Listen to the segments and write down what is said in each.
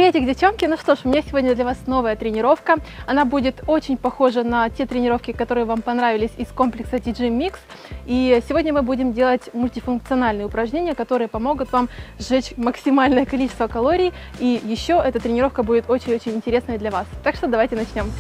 Приветик, девчонки! Ну что ж, у меня сегодня для вас новая тренировка. Она будет очень похожа на те тренировки, которые вам понравились из комплекса TG Mix. И сегодня мы будем делать мультифункциональные упражнения, которые помогут вам сжечь максимальное количество калорий. И еще эта тренировка будет очень-очень интересной для вас. Так что давайте начнем.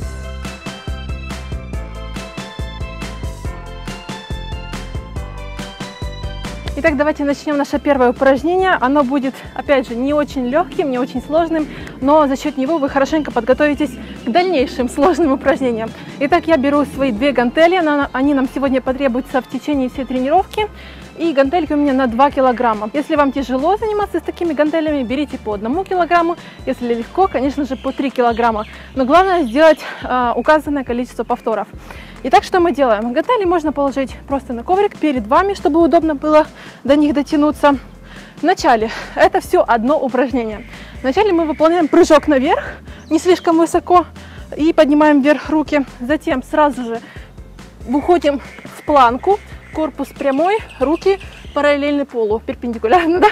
Итак, давайте начнем наше первое упражнение. Оно будет, опять же, не очень легким, не очень сложным, но за счет него вы хорошенько подготовитесь к дальнейшим сложным упражнениям. Итак, я беру свои две гантели, они нам сегодня потребуются в течение всей тренировки. И гантельки у меня на 2 килограмма. Если вам тяжело заниматься с такими гантелями, берите по 1 килограмму. Если легко, конечно же, по 3 килограмма. Но главное сделать указанное количество повторов. Итак, что мы делаем? Гантели можно положить просто на коврик перед вами, чтобы удобно было до них дотянуться. Вначале это все одно упражнение. Вначале мы выполняем прыжок наверх, не слишком высоко, и поднимаем вверх руки. Затем сразу же выходим в планку. Корпус прямой, руки параллельны полу, перпендикулярно, да?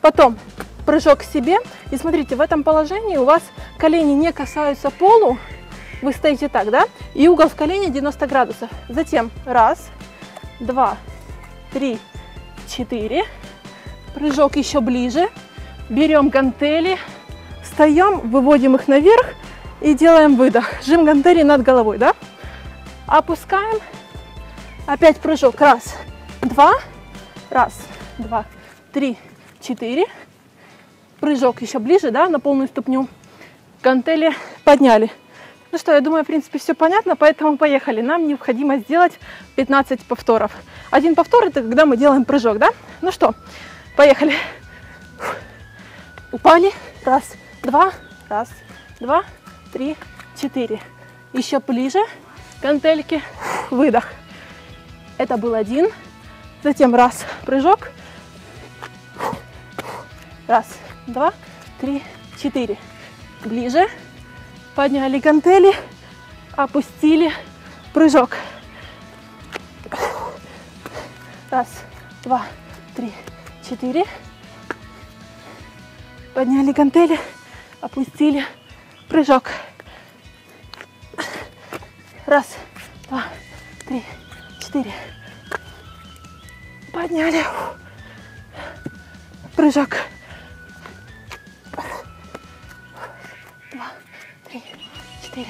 Потом прыжок к себе. И смотрите, в этом положении у вас колени не касаются полу. Вы стоите так, да? И угол в колене 90 градусов. Затем 1, 2, 3, 4. Прыжок еще ближе. Берем гантели, встаем, выводим их наверх и делаем выдох. Жим гантели над головой, да? Опускаем. Опять прыжок. 1, 2, 1, 2, 3, 4. Прыжок еще ближе, да, на полную ступню. Гантели подняли. Ну что, я думаю, в принципе, все понятно, поэтому поехали. Нам необходимо сделать 15 повторов. Один повтор – это когда мы делаем прыжок, да? Ну что, поехали. Упали. 1, 2, 1, 2, 3, 4. Еще ближе. Гантельки. Выдох. Это был 1. Затем 1, прыжок. 1, 2, 3, 4. Ближе. Подняли гантели. Опустили. Прыжок. 1, 2, 3, 4. Подняли гантели. Опустили. Прыжок. 1, 2, 3, 4. Подняли. Прыжок. 2, 3, 4.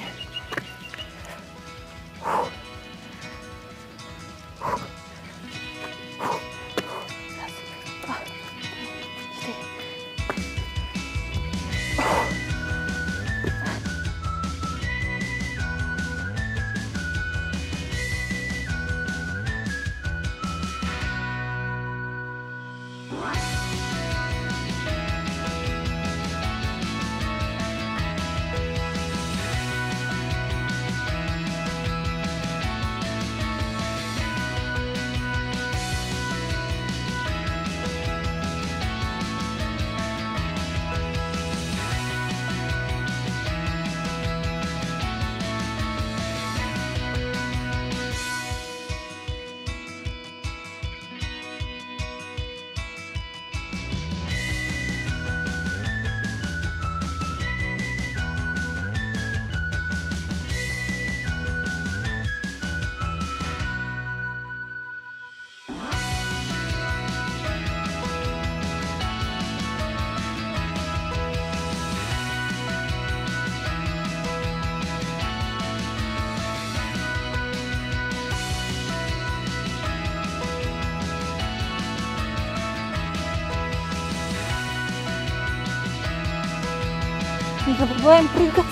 Не забываем прыгать.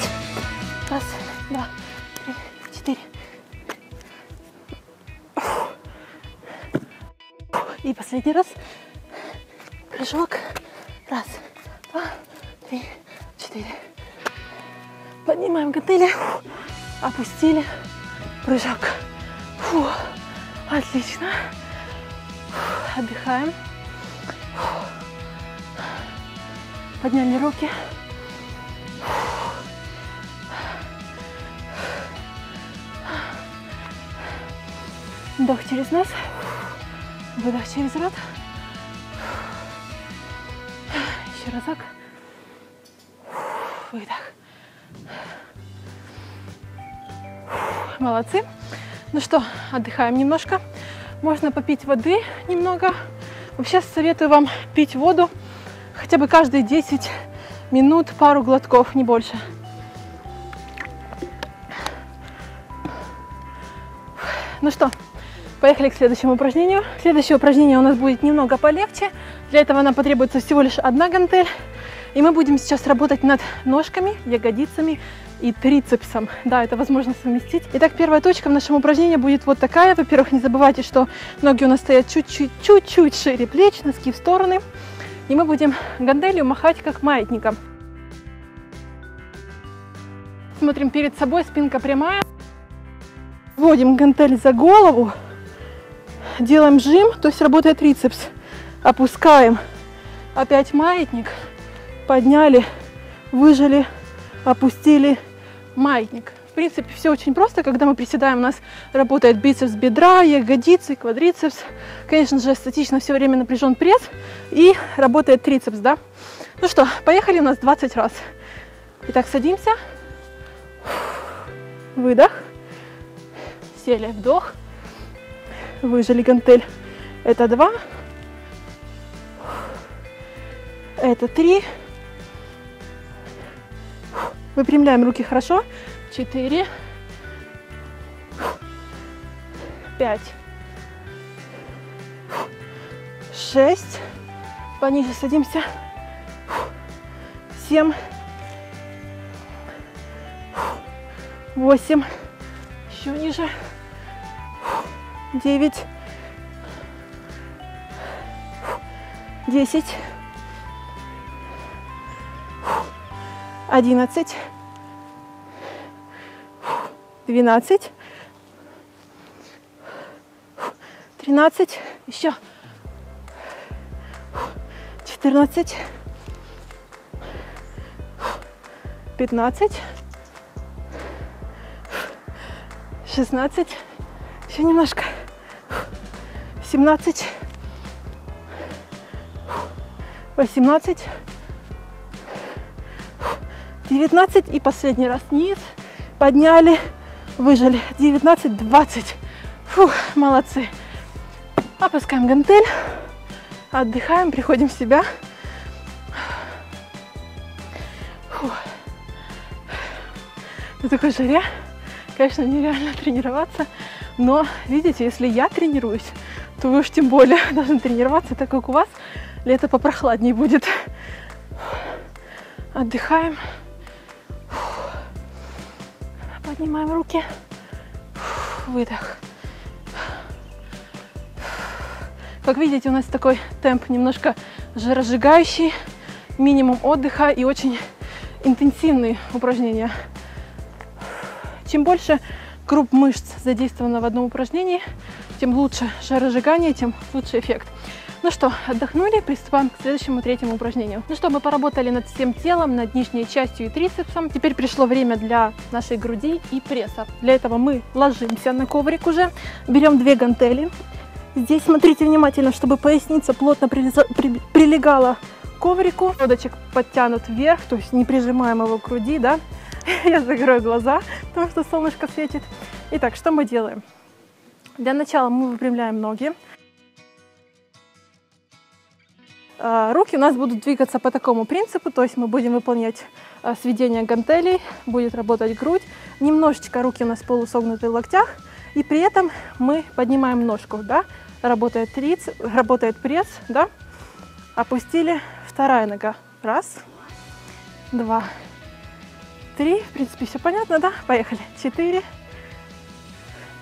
1, 2, 3, 4. И последний раз. Прыжок. 1, 2, 3, 4. Поднимаем гантели. Опустили. Прыжок. Фу. Отлично. Отдыхаем. Подняли руки. Вдох через нос, выдох через рот. Еще разок. Выдох. Молодцы. Ну что, отдыхаем немножко. Можно попить воды немного. Вообще советую вам пить воду хотя бы каждые 10 минут, пару глотков, не больше. Ну что, поехали к следующему упражнению. Следующее упражнение у нас будет немного полегче. Для этого нам потребуется всего лишь одна гантель. И мы будем сейчас работать над ножками, ягодицами и трицепсом. Да, это возможно совместить. Итак, первая точка в нашем упражнении будет вот такая. Во-первых, не забывайте, что ноги у нас стоят чуть-чуть шире плеч, носки в стороны. И мы будем гантелью махать как маятником. Смотрим перед собой, спинка прямая. Вводим гантель за голову. Делаем жим, то есть работает трицепс. Опускаем. Опять маятник. Подняли, выжали, опустили, маятник. В принципе, все очень просто. Когда мы приседаем, у нас работает бицепс бедра, ягодицы, квадрицепс. Конечно же, статично все время напряжен пресс и работает трицепс, да? Ну что, поехали, у нас 20 раз. Итак, садимся. Выдох. Сели, вдох. Выжали гантель. Это 2. Это 3. Выпрямляем руки хорошо. 4, 5, 6. Пониже садимся. 7, 8. Еще ниже. 9, 10, 11, 12, 13, еще 14, 15, 16, еще немножко, 17, 18, 19 и последний раз вниз, подняли, выжали, 19, 20. Фух, молодцы. Опускаем гантель, отдыхаем, приходим в себя. Фух. На такой жаре, конечно, нереально тренироваться, но, видите, если я тренируюсь, то вы уж тем более должны тренироваться, так как у вас лето попрохладнее будет. Отдыхаем. Поднимаем руки. Выдох. Как видите, у нас такой темп немножко жиросжигающий, минимум отдыха и очень интенсивные упражнения. Чем больше групп мышц задействовано в одном упражнении, тем лучше жиросжигание, тем лучше эффект. Ну что, отдохнули, приступаем к следующему, третьему упражнению. Ну что, мы поработали над всем телом, над нижней частью и трицепсом. Теперь пришло время для нашей груди и пресса. Для этого мы ложимся на коврик уже, берем 2 гантели. Здесь смотрите внимательно, чтобы поясница плотно прилегала к коврику. Лодочек подтянут вверх, то есть не прижимаем его к груди, да. Я закрою глаза, потому что солнышко светит. Итак, что мы делаем? Для начала мы выпрямляем ноги. Руки у нас будут двигаться по такому принципу, то есть мы будем выполнять сведение гантелей, будет работать грудь. Немножечко руки у нас полусогнуты в локтях, и при этом мы поднимаем ножку, да, работает пресс, да, опустили, вторая нога, 1, 2, 3, в принципе, все понятно, да, поехали, 4,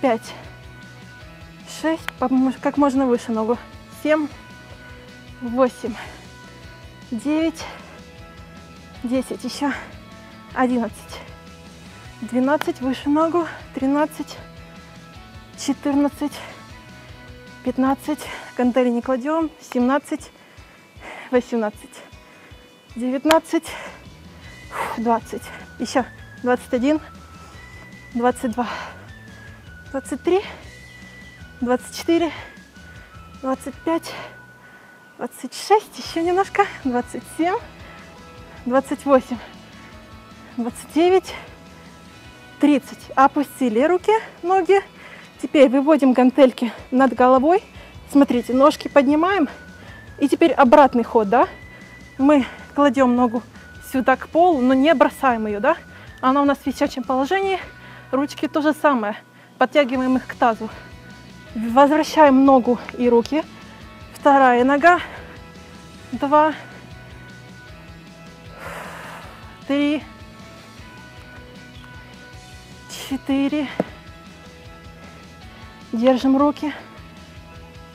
5, 6, как можно выше ногу, 7, 8, 9, 10, еще 11, 12, выше ногу, 13, 14, 15, гантели не кладем, 17, 18, 19, 20, еще 21, 22, 23, 24, 25, 26, еще немножко, 27, 28, 29, 30. Опустили руки, ноги. Теперь выводим гантельки над головой. Смотрите, ножки поднимаем. И теперь обратный ход, да? Мы кладем ногу сюда к полу, но не бросаем ее, да? Она у нас в висячем положении. Ручки то же самое. Подтягиваем их к тазу. Возвращаем ногу и руки. Вторая нога. 2, 3, 4. Держим руки.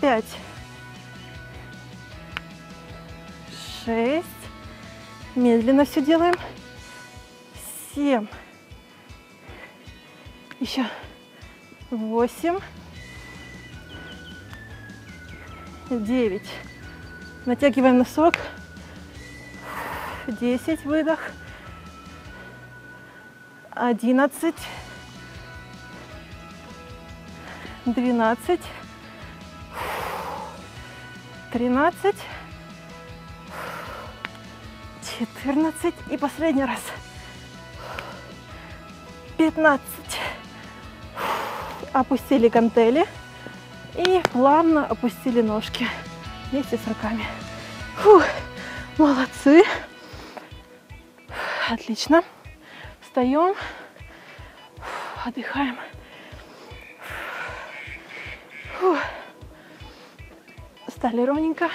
5, 6. Медленно все делаем. 7. Еще 8. 9. Натягиваем носок. 10. Выдох. 11. 12. 13. 14. И последний раз. 15. Опустили гантели и плавно опустили ножки вместе с руками. Фух, молодцы. Отлично. Встаем, отдыхаем. Фух. Встали ровненько,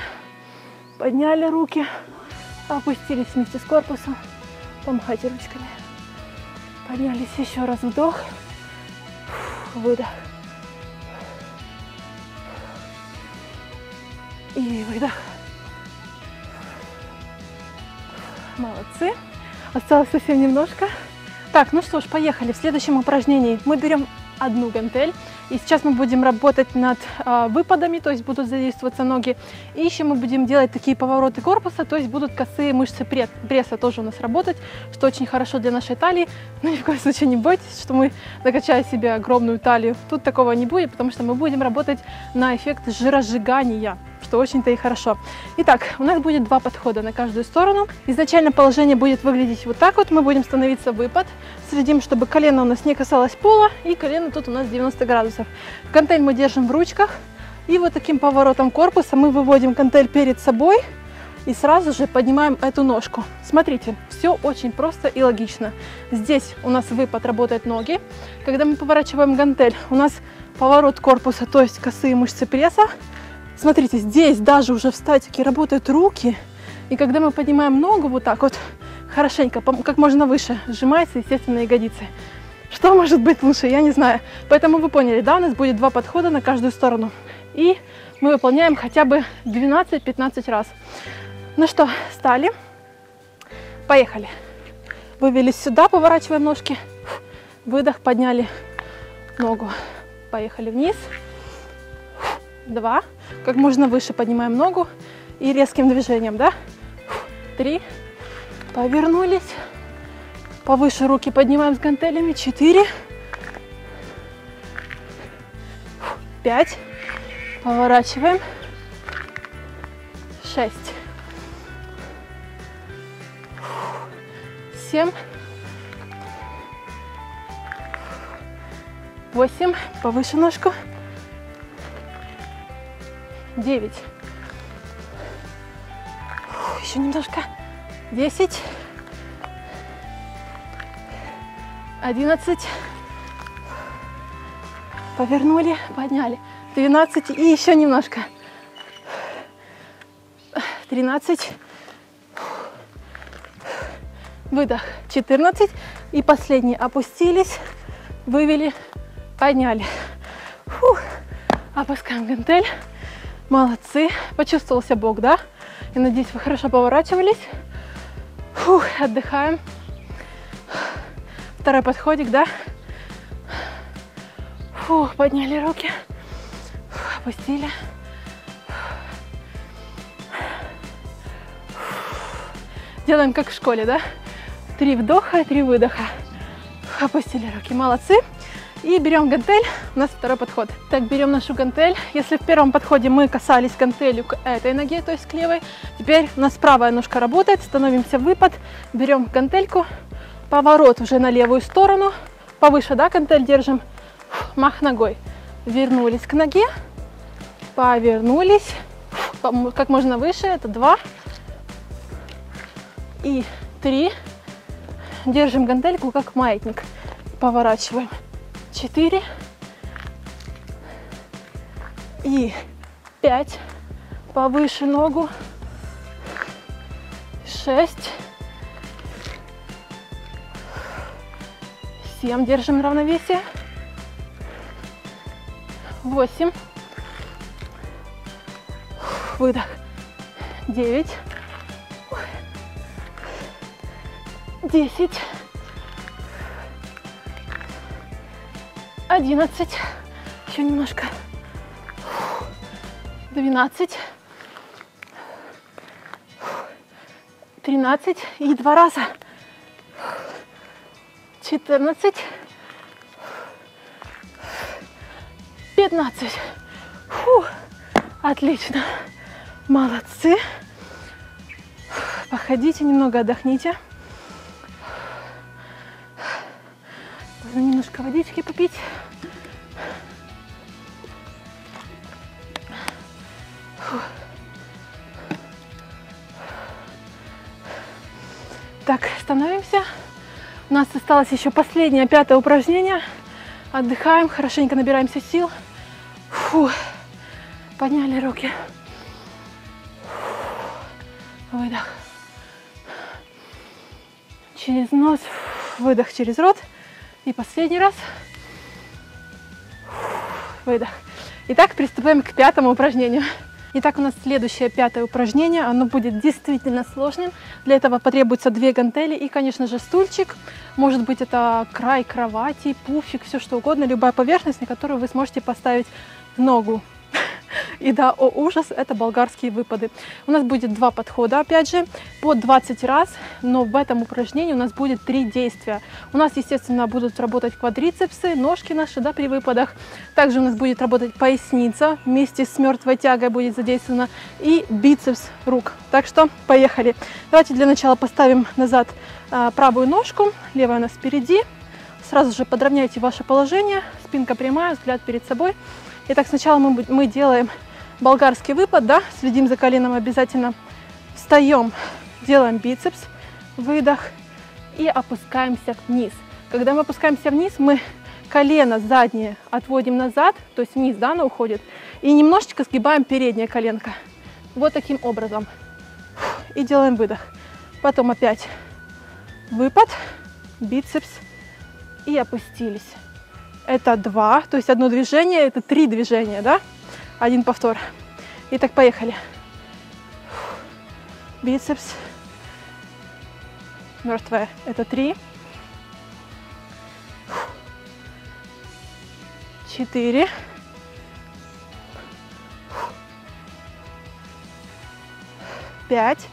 подняли руки, опустились вместе с корпусом, помахайте ручками. Поднялись, еще раз вдох, выдох. И выдох. Молодцы. Осталось совсем немножко. Так, ну что ж, поехали. В следующем упражнении мы берем одну гантель. И сейчас мы будем работать над выпадами, то есть будут задействоваться ноги. И еще мы будем делать такие повороты корпуса, то есть будут косые мышцы пресса тоже у нас работать, что очень хорошо для нашей талии. Но ни в коем случае не бойтесь, что мы накачаем себе огромную талию. Тут такого не будет, потому что мы будем работать на эффект жиросжигания, что очень-то и хорошо. Итак, у нас будет 2 подхода на каждую сторону. Изначально положение будет выглядеть вот так вот. Мы будем становиться выпад. Следим, чтобы колено у нас не касалось пола, и колено тут у нас 90 градусов. Гантель мы держим в ручках, и вот таким поворотом корпуса мы выводим гантель перед собой и сразу же поднимаем эту ножку. Смотрите, все очень просто и логично. Здесь у нас выпад, работают ноги. Когда мы поворачиваем гантель, у нас поворот корпуса, то есть косые мышцы пресса. Смотрите, здесь даже уже в статике работают руки. И когда мы поднимаем ногу вот так вот, хорошенько, как можно выше, сжимается, естественно, ягодицы. Что может быть лучше, я не знаю. Поэтому вы поняли, да, у нас будет 2 подхода на каждую сторону. И мы выполняем хотя бы 12-15 раз. Ну что, встали. Поехали. Вывели сюда, поворачиваем ножки. Выдох, подняли ногу. Поехали вниз. 2. Как можно выше поднимаем ногу. И резким движением, да? 3. Повернулись. Повыше руки поднимаем с гантелями. 4. 5. Поворачиваем. 6. 7. 8. Повыше ножку. 9. Еще немножко. 10. 11. Повернули, подняли. 12 и еще немножко. 13. Выдох. 14. И последний. Опустились, вывели, подняли. Фух. Опускаем гантель. Молодцы. Почувствовался бок, да? Я надеюсь, вы хорошо поворачивались. Фух. Отдыхаем. Второй подходик, да? Фух, подняли руки. Фух, опустили. Делаем как в школе, да? 3 вдоха, 3 выдоха. Фух, опустили руки. Молодцы. И берем гантель. У нас второй подход. Так, берем нашу гантель. Если в первом подходе мы касались гантелью к этой ноге, то есть к левой, теперь у нас правая ножка работает. Становимся в выпад. Берем гантельку. Поворот уже на левую сторону. Повыше, да, гантель держим. Мах ногой. Вернулись к ноге. Повернулись. Как можно выше. Это 2. И 3. Держим гантельку как маятник. Поворачиваем. 4. И 5. Повыше ногу. 6. 7. Держим равновесие. 8. Выдох. 9. 10. 11. Еще немножко. 12. 13. И 2 раза. 14. 15. Фу. Отлично. Молодцы. Походите, немного отдохните. Можно немножко водички попить. Фу. Так, становимся. У нас осталось еще последнее, 5-е упражнение. Отдыхаем, хорошенько набираемся сил. Фу. Подняли руки. Выдох. Через нос, выдох через рот. И последний раз. Выдох. Итак, приступаем к 5-му упражнению. Итак, у нас следующее 5-е упражнение. Оно будет действительно сложным. Для этого потребуется 2 гантели и, конечно же, стульчик. Может быть, это край кровати, пуфик, все что угодно. Любая поверхность, на которую вы сможете поставить ногу. И да, о ужас, это болгарские выпады. У нас будет 2 подхода, опять же, по 20 раз, но в этом упражнении у нас будет 3 действия. У нас, естественно, будут работать квадрицепсы, ножки наши, да, при выпадах. Также у нас будет работать поясница, вместе с мертвой тягой будет задействована, и бицепс рук. Так что поехали. Давайте для начала поставим назад правую ножку, левая у нас впереди. Сразу же подровняйте ваше положение, спинка прямая, взгляд перед собой. Итак, сначала мы делаем болгарский выпад, да, следим за коленом обязательно. Встаем, делаем бицепс, выдох и опускаемся вниз. Когда мы опускаемся вниз, мы колено заднее отводим назад, то есть вниз, да, оно уходит, и немножечко сгибаем переднее коленко. Вот таким образом. И делаем выдох. Потом опять выпад, бицепс и опустились. Это 2, то есть одно движение, это 3 движения, да? 1 повтор. Итак, поехали. Бицепс. Мертвая. Это 3. 4. 5.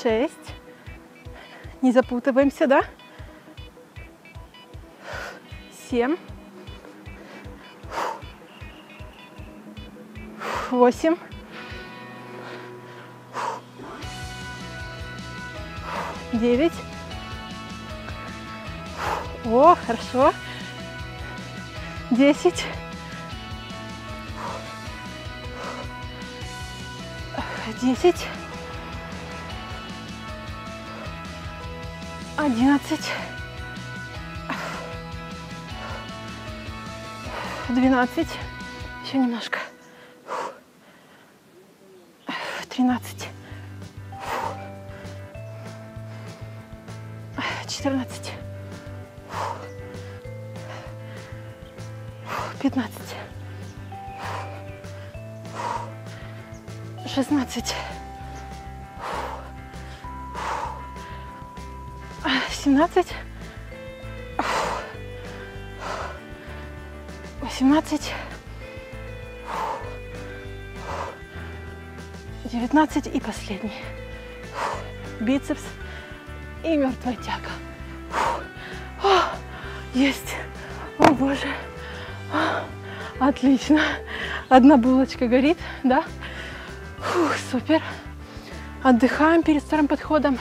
6. Не запутываемся, да? 7. 8. 9. О, хорошо. 10. 10. 11. 12. Еще немножко. 13. 14. 15. 16. 17. 18. 19 и последний. Бицепс и мертвая тяга. Есть. О боже. Отлично. Одна булочка горит, да? Фух, супер. Отдыхаем перед вторым подходом.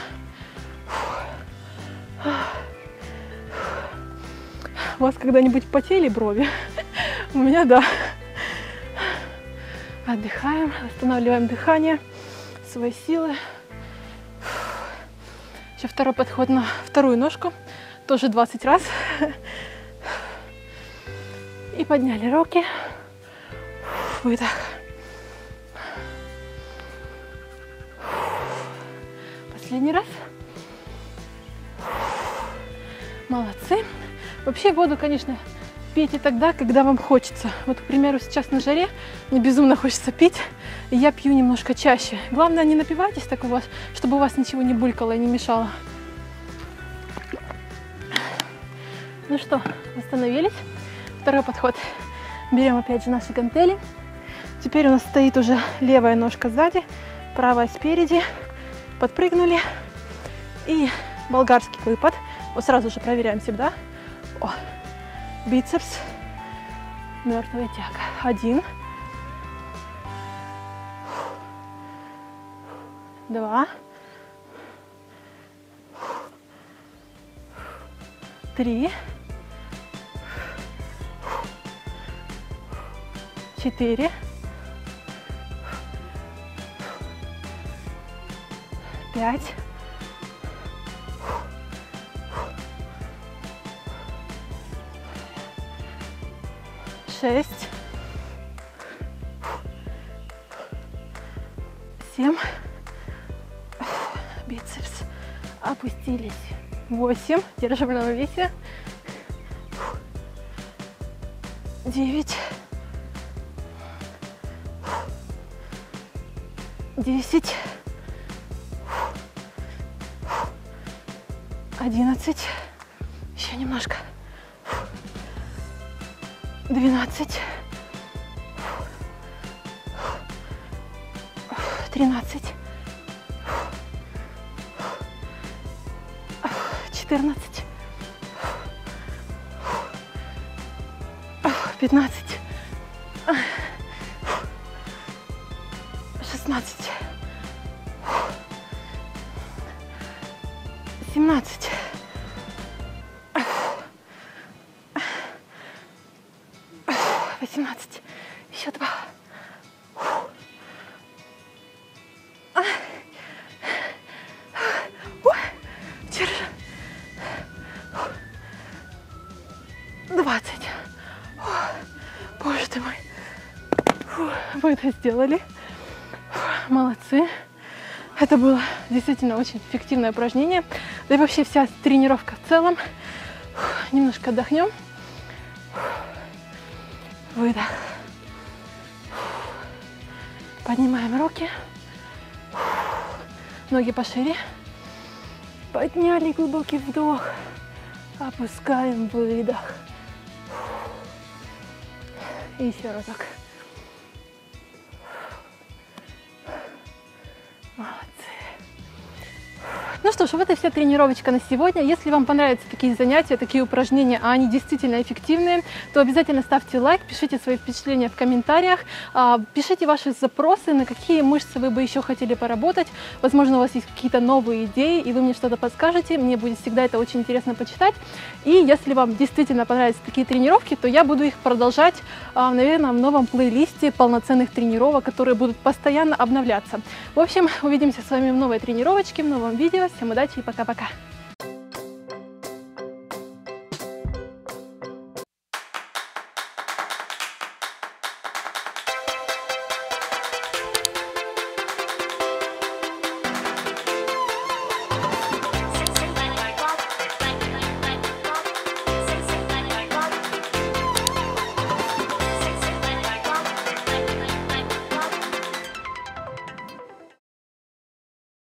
У вас когда-нибудь потели брови? У меня да. Отдыхаем, восстанавливаем дыхание, свои силы. Сейчас второй подход на вторую ножку, тоже 20 раз. И подняли руки. Выдох. Последний раз. Молодцы. Вообще воду, конечно, пейте тогда, когда вам хочется. Вот, к примеру, сейчас на жаре мне безумно хочется пить, и я пью немножко чаще. Главное, не напивайтесь так у вас, чтобы у вас ничего не булькало и не мешало. Ну что, восстановились. Второй подход. Берем опять же наши гантели. Теперь у нас стоит уже левая ножка сзади, правая спереди. Подпрыгнули. И болгарский выпад. Вот сразу же проверяем себя. О, бицепс. Мертвая тяга. 1. 2. 3. 4. 5. 6. 7. Бицепс. Опустились. 8. Держим равновесие. 9. 10. 11. Еще немножко. 12. 13. 14. 15. 16. 17. 18. Еще 2. Держи. 20. Боже ты мой. Вы это сделали. Молодцы. Это было действительно очень эффективное упражнение. Да и вообще вся тренировка в целом. Немножко отдохнем. Выдох. Поднимаем руки. Ноги пошире. Подняли глубокий вдох. Опускаем, выдох. И еще разок. Молодцы. Ну что ж, вот и вся тренировочка на сегодня. Если вам понравятся такие занятия, такие упражнения, а они действительно эффективные, то обязательно ставьте лайк, пишите свои впечатления в комментариях, пишите ваши запросы, на какие мышцы вы бы еще хотели поработать. Возможно, у вас есть какие-то новые идеи, и вы мне что-то подскажете. Мне будет всегда это очень интересно почитать. И если вам действительно понравятся такие тренировки, то я буду их продолжать, наверное, в новом плейлисте полноценных тренировок, которые будут постоянно обновляться. В общем, увидимся с вами в новой тренировочке, в новом видео. Всем удачи и пока-пока!